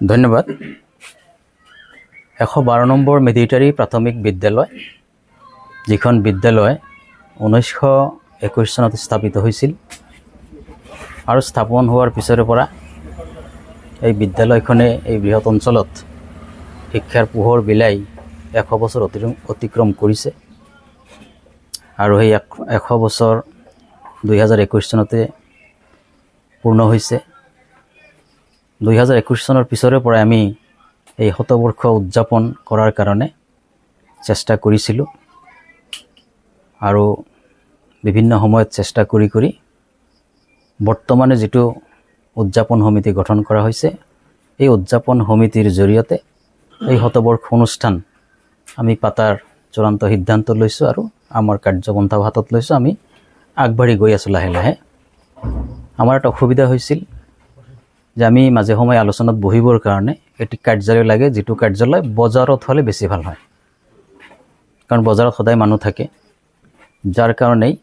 ধন্যবাদ। 112 number military প্ৰাথমিক বিদ্যালয়, যিখন বিদ্যালয় 1921 চনত স্থাপিত হৈছিল আৰু স্থাপন হোৱাৰ পিছৰে পৰা এই বিদ্যালয়খনে এই বৃহৎ অঞ্চলত শিক্ষাৰ পোহৰ বিলাই 100 বছৰ অতিক্ৰম কৰিছে আৰু সেই 100 বছৰ 2021 চনতে পূৰ্ণ হৈছে। 2021 চনৰ পিছৰে পৰা আমি এই শতবৰ্ষ উদযাপন কৰাৰ কাৰণে চেষ্টা কৰিছিলোঁ আৰু বিভিন্ন সময়ত চেষ্টা কৰি বৰ্তমানে যিটো উদযাপন সমিতি গঠন কৰা হৈছে, এই উদযাপন সমিতিৰ জৰিয়তে এই শতবৰ্ষ অনুষ্ঠান আমি পাতাৰ চূড়ান্ত সিদ্ধান্ত লৈছোঁ আৰু আমাৰ কাৰ্যপন্থা হাতত লৈছোঁ। আমি আগবাঢ়ি গৈ আছোঁ লাহে লাহে। আমাৰ এটা অসুবিধা হৈছিল যে আমি মাজে সময়ে আলোচনাত বহিবৰ কাৰণে এটি কাৰ্যালয় লাগে, যিটো কাৰ্যালয় বজাৰত হ'লে বেছি ভাল হয়, কাৰণ বজাৰত সদায় মানুহ থাকে। যাৰ কাৰণেই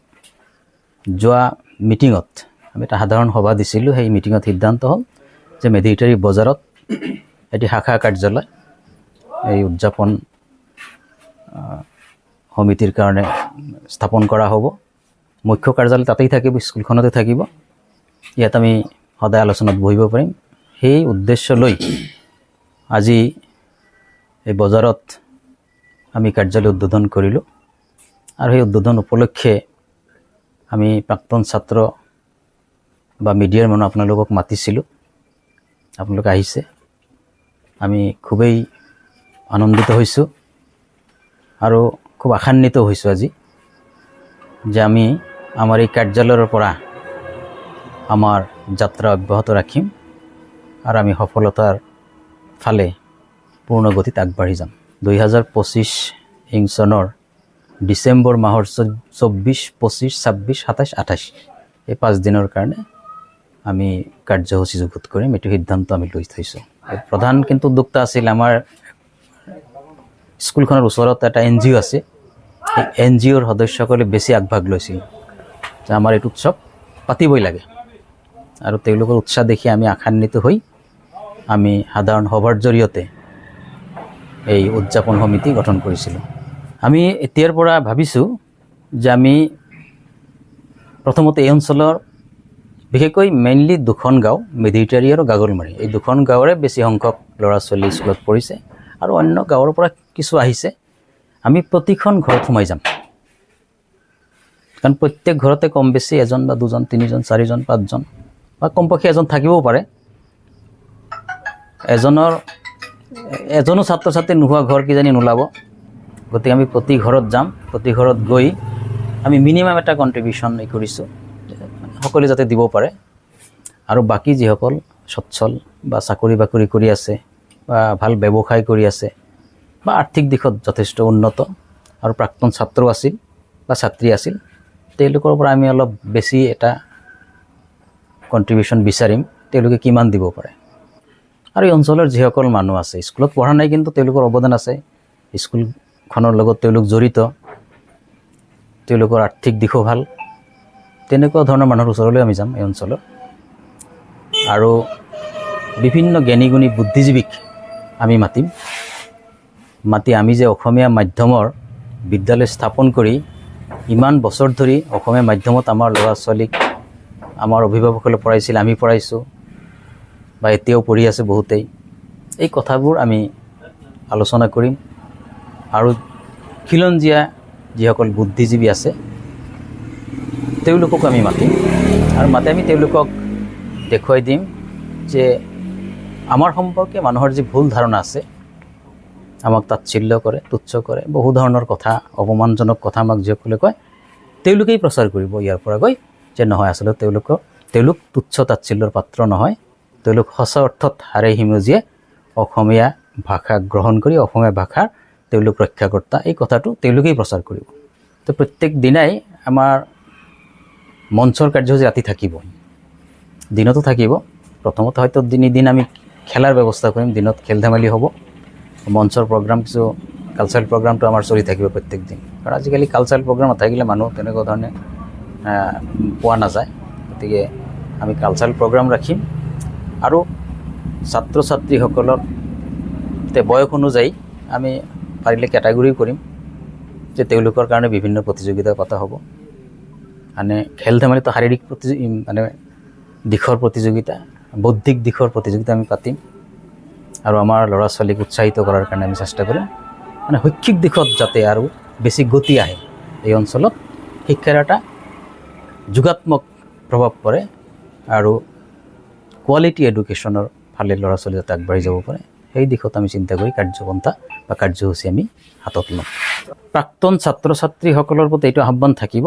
যোৱা মিটিঙত আমি এটা সাধাৰণ সভা দিছিলোঁ। সেই মিটিঙত সিদ্ধান্ত হ'ল যে মিলিটাৰী বজাৰত এটি শাখা কাৰ্যালয় এই উদযাপন সমিতিৰ কাৰণে স্থাপন কৰা হ'ব। মুখ্য কাৰ্যালয় তাতেই থাকিব, স্কুলখনতে থাকিব। ইয়াত আমি সদায় আলোচনাত বহিব পাৰিম। সেই উদ্দেশ্য লৈ আজি এই বজাৰত আমি কাৰ্যালয় উদ্বোধন কৰিলোঁ আৰু সেই উদ্বোধন উপলক্ষে আমি প্ৰাক্তন ছাত্ৰ বা মিডিয়াৰ মানুহ আপোনালোকক মাতিছিলোঁ। আপোনালোক আহিছে, আমি খুবেই আনন্দিত হৈছোঁ আৰু খুব আশান্বিত হৈছোঁ আজি যে আমি আমাৰ এই কাৰ্যালয়ৰ পৰা আমাৰ যাত্ৰা অব্যাহত ৰাখিম আৰু আমি সফলতাৰ ফালে পূৰ্ণ গতিত আগবাঢ়ি যাম। 2025 চনৰ ডিচেম্বৰ মাহৰ 24, 25, 26, 27, 28 এই 5 দিনৰ কাৰণে আমি কাৰ্যসূচী যুগুত কৰিম, এইটো সিদ্ধান্ত আমি লৈ থৈছোঁ। প্ৰধান কিন্তু উদ্যোক্তা আছিল আমাৰ স্কুলখনৰ ওচৰত এটা NGO আছে। এই NGOৰ সদস্যসকলে বেছি আগভাগ লৈছিল যে আমাৰ এইটো উৎসৱ পাতিবই লাগে, আৰু তেওঁলোকৰ উৎসাহ দেখি আমি আশান্বিত হৈ আমি সাধাৰণ সভাৰ জৰিয়তে এই উদযাপন সমিতি গঠন কৰিছিলোঁ। আমি এতিয়াৰ পৰা ভাবিছোঁ যে আমি প্ৰথমতে এই অঞ্চলৰ বিশেষকৈ মেইনলি 2খন গাঁও, মেধিটাৰী আৰু গাগলমাৰী, এই 2খন গাঁৱৰে বেছি সংখ্যক ল'ৰা ছোৱালী স্কুলত পঢ়িছে আৰু অন্য গাঁৱৰ পৰা কিছু আহিছে। আমি প্ৰতিখন ঘৰত সোমাই যাম, কাৰণ প্ৰত্যেক ঘৰতে কম বেছি 1 বা 2, 3, 4, 5 বা কমপক্ষে 1 থাকিবও পাৰে। এজনো ছাত্ৰ ছাত্ৰী নোহোৱা ঘৰ কিজানি নোলাব। গতিকে আমি প্ৰতি ঘৰত যাম, প্ৰতি ঘৰত গৈ আমি মিনিমাম এটা কণ্ট্ৰিবিউশ্যন কৰিছোঁ, সকলোৱে যাতে দিব পাৰে। আৰু বাকী যিসকল সচ্ছল বা চাকৰি বাকৰি কৰি আছে বা ভাল ব্যৱসায় কৰি আছে বা আৰ্থিক দিশত যথেষ্ট উন্নত আৰু প্ৰাক্তন ছাত্ৰ আছিল বা ছাত্ৰী আছিল, তেওঁলোকৰ পৰা আমি অলপ বেছি এটা কণ্ট্ৰিবিউশ্যন বিচাৰিম, তেওঁলোকে কিমান দিব পাৰে। আৰু এই অঞ্চলৰ যিসকল মানুহ আছে, স্কুলত পঢ়া নাই কিন্তু তেওঁলোকৰ অৱদান আছে, স্কুলখনৰ লগত তেওঁলোক জড়িত, তেওঁলোকৰ আৰ্থিক দিশো ভাল, তেনেকুৱা ধৰণৰ মানুহৰ ওচৰলৈ আমি যাম এই অঞ্চলৰ। আৰু বিভিন্ন জ্ঞানী গুণী বুদ্ধিজীৱীক আমি মাতি আমি যে অসমীয়া মাধ্যমৰ বিদ্যালয় স্থাপন কৰি ইমান বছৰ ধৰি অসমীয়া মাধ্যমত আমাৰ ল'ৰা ছোৱালীক আমাৰ অভিভাৱকসকলে পঢ়াইছিল, আমি পঢ়াইছোঁ বা এতিয়াও পঢ়ি আছে বহুতেই, এই কথাবোৰ আমি আলোচনা কৰিম। আৰু খিলঞ্জীয়া যিসকল বুদ্ধিজীৱী আছে তেওঁলোকক আমি মাতিম আৰু আমি তেওঁলোকক দেখুৱাই দিম যে আমাৰ সম্পৰ্কে মানুহৰ যি ভুল ধাৰণা আছে, আমাক তাচ্ছিল্য কৰে, তুচ্ছ কৰে, বহু ধৰণৰ কথা, অপমানজনক কথা আমাক যিসকলে কয়, তেওঁলোকেই প্ৰচাৰ কৰিব ইয়াৰ পৰা গৈ যে নহয়, আচলতে তেওঁলোক তুচ্ছ তাচ্ছিল্যৰ পাত্ৰ নহয়, তেওঁলোক সঁচা অৰ্থত হাড়ে হিমজিয়ে অসমীয়া ভাষা গ্ৰহণ কৰি অসমীয়া ভাষাৰ তেওঁলোক ৰক্ষাকৰ্তা, এই কথাটো তেওঁলোকেই প্ৰচাৰ কৰিব। তো প্ৰত্যেক দিনাই আমাৰ মঞ্চৰ কাৰ্যসূচী ৰাতি থাকিব, দিনতো থাকিব। প্ৰথমতে হয়তো দিন আমি খেলাৰ ব্যৱস্থা কৰিম, দিনত খেল ধেমালি হ'ব, মঞ্চৰ প্ৰগ্ৰাম কিছু কালচাৰেল প্ৰগ্ৰামটো আমাৰ চলি থাকিব প্ৰত্যেক দিন, কাৰণ আজিকালি কালচাৰেল প্ৰগ্ৰাম নাথাকিলে মানুহ তেনেকুৱা ধৰণে পোৱা নাযায়। গতিকে আমি কালচাৰেল প্ৰগ্ৰাম ৰাখিম আৰু ছাত্ৰ ছাত্ৰীসকলৰ বয়স অনুযায়ী আমি পাৰিলে কেটাগৰী কৰিম যে তেওঁলোকৰ কাৰণে বিভিন্ন প্ৰতিযোগিতা পতা হ'ব। মানে খেল ধেমালিতো শাৰীৰিক মানে দিশৰ প্ৰতিযোগিতা, বৌদ্ধিক দিশৰ প্ৰতিযোগিতা আমি পাতিম আৰু আমাৰ ল'ৰা ছোৱালীক উৎসাহিত কৰাৰ কাৰণে আমি চেষ্টা কৰিম। মানে শৈক্ষিক দিশত যাতে আৰু বেছি গতি আহে, এই অঞ্চলত শিক্ষাৰ এটা যোগাত্মক প্ৰভাৱ পৰে আৰু কোৱালিটি এডুকেশ্যনৰ ফালে ল'ৰা ছোৱালী যাতে আগবাঢ়ি যাব পাৰে, সেই দিশত আমি চিন্তা কৰি কাৰ্যপন্থা বা কাৰ্যসূচী আমি হাতত ল'ম। প্ৰাক্তন ছাত্ৰ ছাত্ৰীসকলৰ প্ৰতি এইটো আহ্বান থাকিব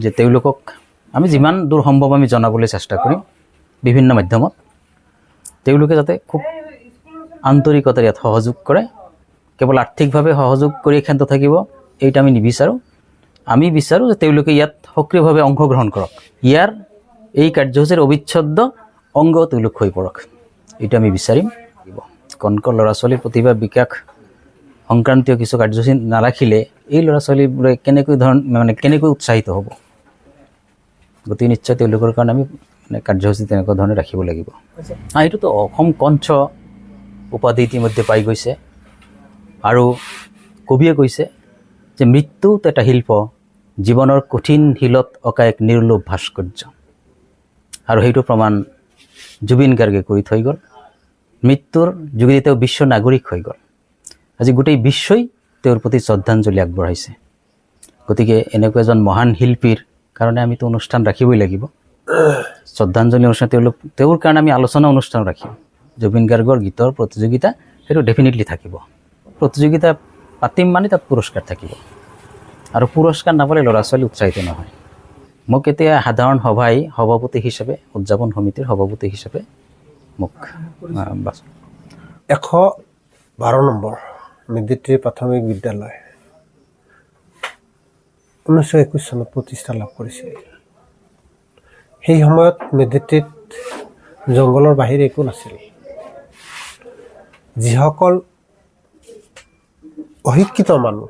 যে তেওঁলোকক আমি যিমান দূৰ সম্ভৱ আমি জনাবলৈ চেষ্টা কৰিম বিভিন্ন মাধ্যমত। তেওঁলোকে যাতে খুব আন্তৰিকতাৰে ইয়াত সহযোগ কৰে। কেৱল আৰ্থিকভাৱে সহযোগ কৰি ক্ষান্ত থাকিব এইটো আমি নিবিচাৰোঁ। আমি বিচাৰোঁ যে তেওঁলোকে ইয়াত সক্ৰিয়ভাৱে অংশগ্ৰহণ কৰক, ইয়াৰ এই কাৰ্যসূচীৰ অবিচ্ছেদ্য অংগ তেওঁলোক হৈ পৰক, এইটো আমি বিচাৰিম। কণ কণ ল'ৰা ছোৱালীৰ প্ৰতিভা বিকাশ সংক্ৰান্তীয় কিছু কাৰ্যসূচী নাৰাখিলে এই ল'ৰা ছোৱালীবোৰে কেনেকৈ উৎসাহিত হ'ব। গতিকে নিশ্চয় তেওঁলোকৰ কাৰণে আমি কাৰ্যসূচী তেনেকুৱা ধৰণে ৰাখিব লাগিব। এইটোতো অসম কণ্ঠ উপাধি ইতিমধ্যে পাই গৈছে আৰু কবিয়ে কৈছে যে মৃত্যুত এটা শিল্প, জীৱনৰ কঠিন শিলত অঁকা এক নিৰ্লোভ ভাস্কৰ্য। আৰু সেইটো প্ৰমাণ জুবিন গাৰ্গে কৰি থৈ গ'ল। মৃত্যুৰ যোগেদি তেওঁ বিশ্ব নাগৰিক হৈ গ'ল। আজি গোটেই বিশ্বই তেওঁৰ প্ৰতি শ্ৰদ্ধাঞ্জলি আগবঢ়াইছে। গতিকে এনেকুৱা এজন মহান শিল্পীৰ কাৰণে আমিতো অনুষ্ঠান ৰাখিবই লাগিব। শ্ৰদ্ধাঞ্জলি অনুষ্ঠান তেওঁৰ কাৰণে আমি আলোচনা অনুষ্ঠান ৰাখিম। জুবিন গাৰ্গৰ গীতৰ প্ৰতিযোগিতা সেইটো ডেফিনেটলি থাকিব। প্ৰতিযোগিতা পাতিম মানে তাত পুৰস্কাৰ থাকিব আৰু পুৰস্কাৰ নাপালে ল'ৰা ছোৱালী উৎসাহিত নহয়। মোক এতিয়া সাধাৰণ সভাপতি হিচাপে, উদযাপন সমিতিৰ সভাপতি হিচাপে মোক 112 নম্বৰ মেদিত্ৰী প্ৰাথমিক বিদ্যালয় 1921 চনত প্ৰতিষ্ঠা লাভ কৰিছিল। সেই সময়ত মেদিত্ৰীত জংঘলৰ বাহিৰে একো নাছিল। যিসকল অশিক্ষিত মানুহ,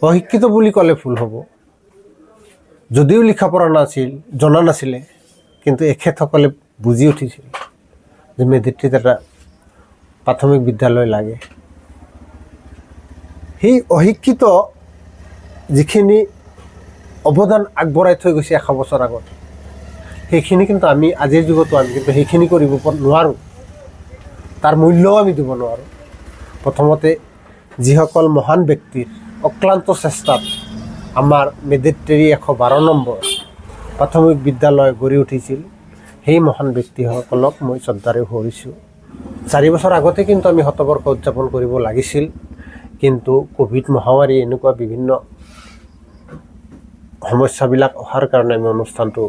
অশিক্ষিত বুলি ক'লে ভুল হ'ব, যদিও লিখা পঢ়া জনা নাছিলে, কিন্তু এখেতসকলে বুজি উঠিছিল যে মেদিত্ৰীত এটা প্ৰাথমিক বিদ্যালয় লাগে। সেই অশিক্ষিত যিখিনি অৱদান আগবঢ়াই থৈ গৈছে 100 বছৰ আগত, সেইখিনি কিন্তু আমি আজিৰ যুগতো আমি কিন্তু সেইখিনি কৰিব নোৱাৰোঁ, তাৰ মূল্যও আমি দিব নোৱাৰোঁ। প্ৰথমতে যিসকল মহান ব্যক্তিৰ অক্লান্ত চেষ্টাত আমাৰ মেদিত্ৰী 112 নম্বৰ প্ৰাথমিক বিদ্যালয় গঢ়ি উঠিছিল, সেই মহান ব্যক্তিসকলক মই শ্ৰদ্ধাৰে সুঁৱৰিছোঁ। 4 বছৰ আগতে কিন্তু আমি শতবৰ্ষ উদযাপন কৰিব লাগিছিল, কিন্তু ক'ভিড মহামাৰী এনেকুৱা বিভিন্ন সমস্যাবিলাক অহাৰ কাৰণে আমি অনুষ্ঠানটো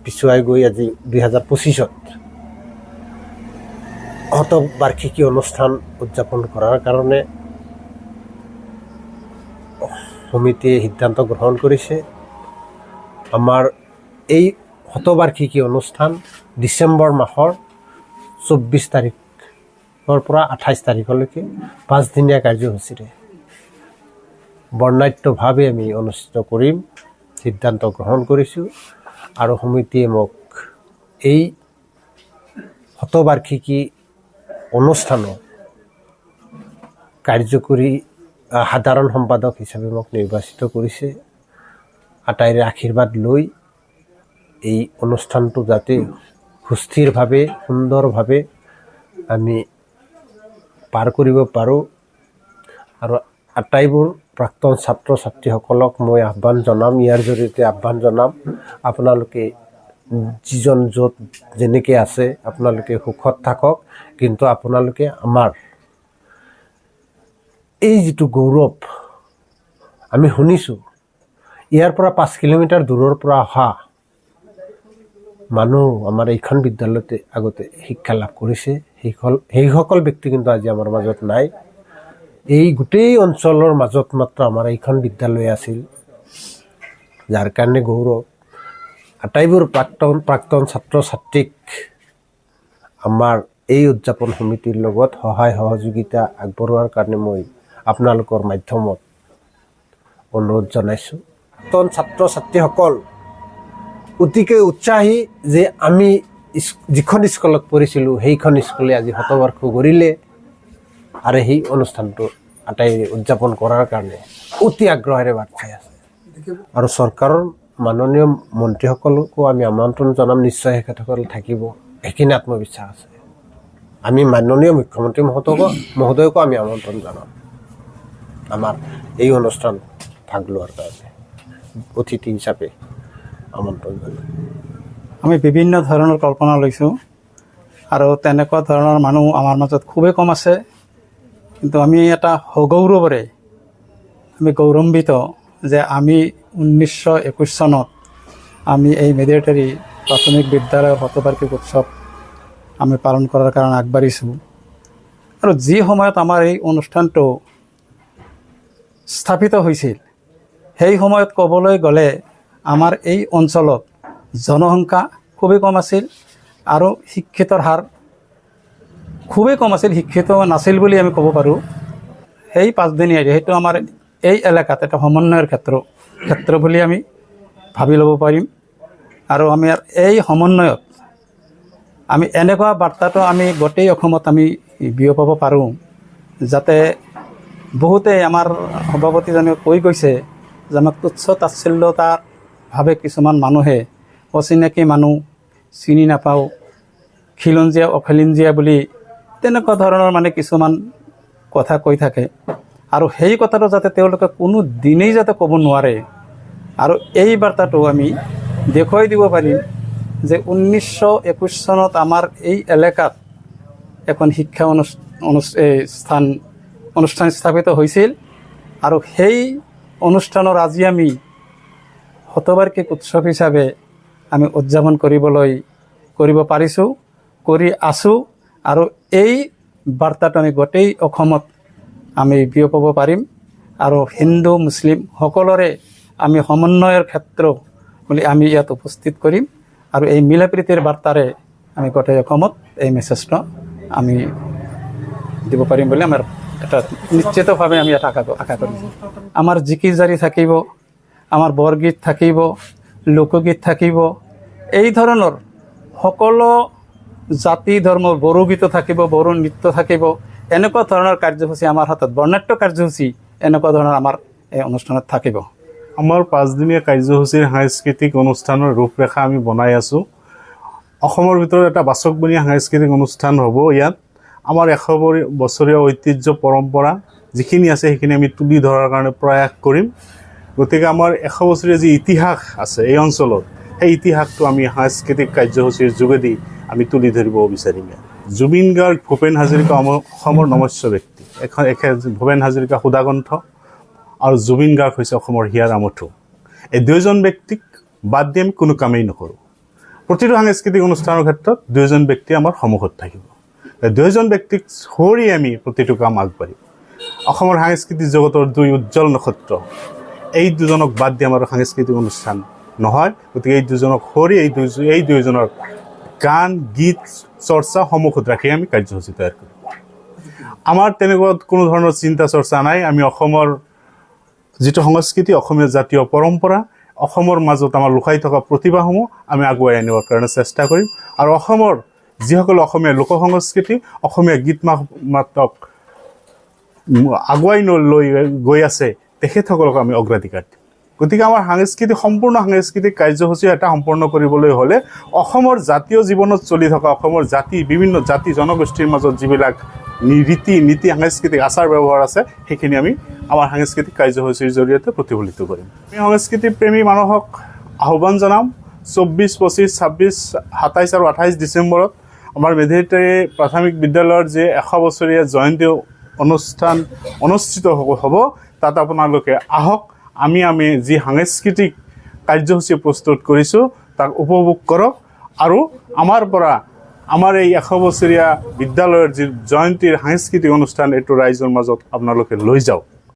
পিছুৱাই গৈ আজি 2025ত শতবাৰ্ষিকী অনুষ্ঠান উদযাপন কৰাৰ কাৰণে সমিতিয়ে সিদ্ধান্ত গ্ৰহণ কৰিছে। আমাৰ এই শতবাৰ্ষিকী অনুষ্ঠান ডিচেম্বৰ মাহৰ 24 তাৰিখৰ পৰা 28 তাৰিখলৈকে 5 দিনীয়া কাৰ্যসূচীৰে বৰ্ণাঢ্যভাৱে আমি অনুষ্ঠিত কৰিম সিদ্ধান্ত গ্ৰহণ কৰিছোঁ। আৰু সমিতিয়ে মোক এই শতবাৰ্ষিকী অনুষ্ঠানৰ কাৰ্যকৰী সাধাৰণ সম্পাদক হিচাপে মোক নিৰ্বাচিত কৰিছে। আটাইৰে আশীৰ্বাদ লৈ এই অনুষ্ঠানটো যাতে সুস্থিৰভাৱে, সুন্দৰভাৱে আমি পাৰ কৰিব পাৰোঁ। আৰু আটাইবোৰ প্ৰাক্তন ছাত্ৰ ছাত্ৰীসকলক মই আহ্বান জনাম, ইয়াৰ জৰিয়তে আহ্বান জনাম, আপোনালোকে যিজন য'ত যেনেকৈ আছে আপোনালোকে সুখত থাকক, কিন্তু আপোনালোকে আমাৰ এই যিটো গৌৰৱ আমি শুনিছোঁ, ইয়াৰ পৰা 5 কিলোমিটাৰ দূৰৰ পৰা অহা মানুহ আমাৰ এইখন বিদ্যালয়তে আগতে শিক্ষা লাভ কৰিছে, সেইসকল ব্যক্তি কিন্তু আজি আমাৰ মাজত নাই। এই গোটেই অঞ্চলৰ মাজত মাত্ৰ আমাৰ এইখন বিদ্যালয় আছিল, যাৰ কাৰণে গৌৰৱ। আটাইবোৰ প্ৰাক্তন ছাত্ৰ ছাত্ৰীক আমাৰ এই উদযাপন সমিতিৰ লগত সহায় সহযোগিতা আগবঢ়োৱাৰ কাৰণে মই আপোনালোকৰ মাধ্যমত অনুৰোধ জনাইছোঁ। প্ৰাক্তন ছাত্ৰ ছাত্ৰীসকল অতিকে উৎসাহী যে আমি যিখন স্কুলত পঢ়িছিলোঁ সেইখন স্কুলে আজি শতবৰ্ষ গঢ়িলে আৰু সেই অনুষ্ঠানটো আটাই উদযাপন কৰাৰ কাৰণে অতি আগ্ৰহেৰে বাট চাই আছে আৰু চৰকাৰৰ মাননীয় মন্ত্ৰীসকলকো আমি আমন্ত্ৰণ জনাম নিশ্চয় তেখেতসকল থাকিব সেইখিনি আত্মবিশ্বাস আছে আমি মাননীয় মুখ্যমন্ত্ৰী মহোদয়কো আমি আমন্ত্ৰণ জনাম আমাৰ এই অনুষ্ঠান ভাগ লোৱাৰ কাৰণে অতিথি হিচাপে আমন্ত্ৰণ জনাম আমি বিভিন্ন ধৰণৰ কল্পনা লৈছোঁ আৰু তেনেকুৱা ধৰণৰ মানুহ আমাৰ মাজত খুবেই কম আছে কিন্তু আমি এটা সগৌৰৱৰে আমি গৌৰৱান্বিত যে আমি 1921 চনত আমি এই মেডিটেৰী প্ৰাথমিক বিদ্যালয়ৰ শতবাৰ্ষিক উৎসৱ আমি পালন কৰাৰ কাৰণে আগবাঢ়িছোঁ আৰু যি সময়ত আমাৰ এই অনুষ্ঠানটো স্থাপিত হৈছিল সেই সময়ত ক'বলৈ গ'লে আমাৰ এই অঞ্চলত জনসংখ্যা খুবেই কম আছিল আৰু শিক্ষিতৰ হাৰ খুবেই কম আছিল শিক্ষিত নাছিল বুলি আমি ক'ব পাৰোঁ সেই 5 দিনীয়া সেইটো আমাৰ এই এলেকাত এটা সমন্বয়ৰ ক্ষেত্ৰ বুলি আমি ভাবি ল'ব পাৰিম আৰু আমি এই সমন্বয়ত আমি এনেকুৱা বাৰ্তাটো আমি গোটেই অসমত আমি বিয়পাব পাৰোঁ যাতে বহুতেই আমাৰ সভাপতিজনে কৈ গৈছে যে আমাক তুচ্ছ তাচ্ছিল্যতাৰ ভাৱে কিছুমান মানুহে অচিনাকি মানুহ চিনি নাপাওঁ খিলঞ্জীয়া অখিলঞ্জীয়া বুলি তেনেকুৱা ধৰণৰ মানে কিছুমান কথা কৈ থাকে আৰু সেই কথাটো যাতে তেওঁলোকে কোনো দিনেই যাতে ক'ব নোৱাৰে আৰু এই বাৰ্তাটো আমি দেখুৱাই দিব পাৰিম যে 1921 চনত আমাৰ এই এলেকাত এখন শিক্ষা অনুষ্ঠান স্থাপিত হৈছিল আৰু সেই অনুষ্ঠানৰ আজি আমি শতবাৰ্ষিক উৎসৱ হিচাপে আমি উদযাপন কৰিব পাৰিছোঁ কৰি আছোঁ আৰু এই বাৰ্তাটো আমি গোটেই অসমত আমি বিয়পাব পাৰিম আৰু হিন্দু মুছলিম সকলোৰে আমি সমন্বয়ৰ ক্ষেত্ৰ বুলি আমি ইয়াত উপস্থিত কৰিম আৰু এই মিলাপ্ৰীতিৰ বাৰ্তাৰে আমি গোটেই অসমত এই মেছেজটো আমি দিব পাৰিম বুলি আমাৰ এটা নিশ্চিতভাৱে আমি এটা আশা কৰিছোঁ আমাৰ জিকিৰ জাৰি থাকিব আমাৰ বৰগীত থাকিব লোকগীত থাকিব এই ধৰণৰ সকলো জাতি ধৰ্ম বড়ো গীত থাকিব বড়ো নৃত্য থাকিব এনেকুৱা ধৰণৰ কাৰ্যসূচী আমাৰ হাতত বৰ্ণাঢ্য কাৰ্যসূচী এনেকুৱা ধৰণৰ আমাৰ এই অনুষ্ঠানত থাকিব আমাৰ 5 দিনীয়া কাৰ্যসূচীৰ সাংস্কৃতিক অনুষ্ঠানৰ ৰূপৰেখা আমি বনাই আছোঁ অসমৰ ভিতৰত এটা বাচকবনীয়া সাংস্কৃতিক অনুষ্ঠান হ'ব ইয়াত আমাৰ 100 বছৰীয়া ঐতিহ্য পৰম্পৰা যিখিনি আছে সেইখিনি আমি তুলি ধৰাৰ কাৰণে প্ৰয়াস কৰিম গতিকে আমাৰ 100 বছৰীয়া যি ইতিহাস আছে এই অঞ্চলত সেই ইতিহাসটো আমি সাংস্কৃতিক কাৰ্যসূচীৰ যোগেদি আমি তুলি ধৰিব বিচাৰিম জুবিন গাৰ্গ ভূপেন হাজৰিকা অসমৰ নমস্য ব্যক্তি ভূপেন হাজৰিকা সুদাকণ্ঠ আৰু জুবিন গাৰ্গ হৈছে অসমৰ হিয়াৰ আমঠু এই দুয়োজন ব্যক্তিক বাদ দি আমি কোনো কামেই নকৰোঁ প্ৰতিটো সাংস্কৃতিক অনুষ্ঠানৰ ক্ষেত্ৰত দুয়োজন ব্যক্তি আমাৰ সন্মুখত থাকিব এই দুয়োজন ব্যক্তিক সৰি আমি প্ৰতিটো কাম আগবাঢ়িম অসমৰ সাংস্কৃতিক জগতৰ 2 উজ্জ্বল নক্ষত্ৰ এই দুজনক বাদ দি আমাৰ সাংস্কৃতিক অনুষ্ঠান নহয় গতিকে এই দুজনক সৰি এই দুয়োজনৰ গান গীত চৰ্চা সন্মুখত ৰাখি আমি কাৰ্যসূচী তৈয়াৰ কৰিম আমাৰ তেনেকুৱা কোনো ধৰণৰ চিন্তা চৰ্চা নাই আমি অসমৰ যিটো সংস্কৃতি অসমীয়া জাতীয় পৰম্পৰা অসমৰ মাজত আমাৰ লুকাই থকা প্ৰতিভাসমূহ আমি আগুৱাই আনিবৰ কাৰণে চেষ্টা কৰিম আৰু অসমৰ যিসকল অসমীয়া লোক সংস্কৃতি অসমীয়া গীত মাতক আগুৱাই লৈ গৈ আছে তেখেতসকলক আমি অগ্ৰাধিকাৰ দিম গতিকে আমাৰ সম্পূৰ্ণ সাংস্কৃতিক কাৰ্যসূচী এটা সম্পন্ন কৰিবলৈ হ'লে অসমৰ জাতীয় জীৱনত চলি থকা অসমৰ বিভিন্ন জাতি জনগোষ্ঠীৰ মাজত যিবিলাক ৰীতি নীতি সাংস্কৃতিক আচাৰ ব্যৱহাৰ আছে সেইখিনি আমি আমাৰ সাংস্কৃতিক কাৰ্যসূচীৰ জৰিয়তে প্ৰতিফলিত কৰিম আমি সংস্কৃতি প্ৰেমী মানুহক আহ্বান জনাম 24, 25, 26, 27 আৰু 28 ডিচেম্বৰত আমাৰ মেধিতেৰী প্ৰাথমিক বিদ্যালয়ৰ যে 100 বছৰীয়া জয়ন্তী অনুষ্ঠান অনুষ্ঠিত হ'ব তাত আপোনালোকে আহক আমি যি সাংস্কৃতিক কাৰ্যসূচী প্ৰস্তুত কৰিছোঁ তাক উপভোগ কৰক আৰু আমাৰ এই 100 বছৰীয়া বিদ্যালয়ৰ যি জয়ন্তীৰ সাংস্কৃতিক অনুষ্ঠান এইটো ৰাইজৰ মাজত আপোনালোকে লৈ যাওক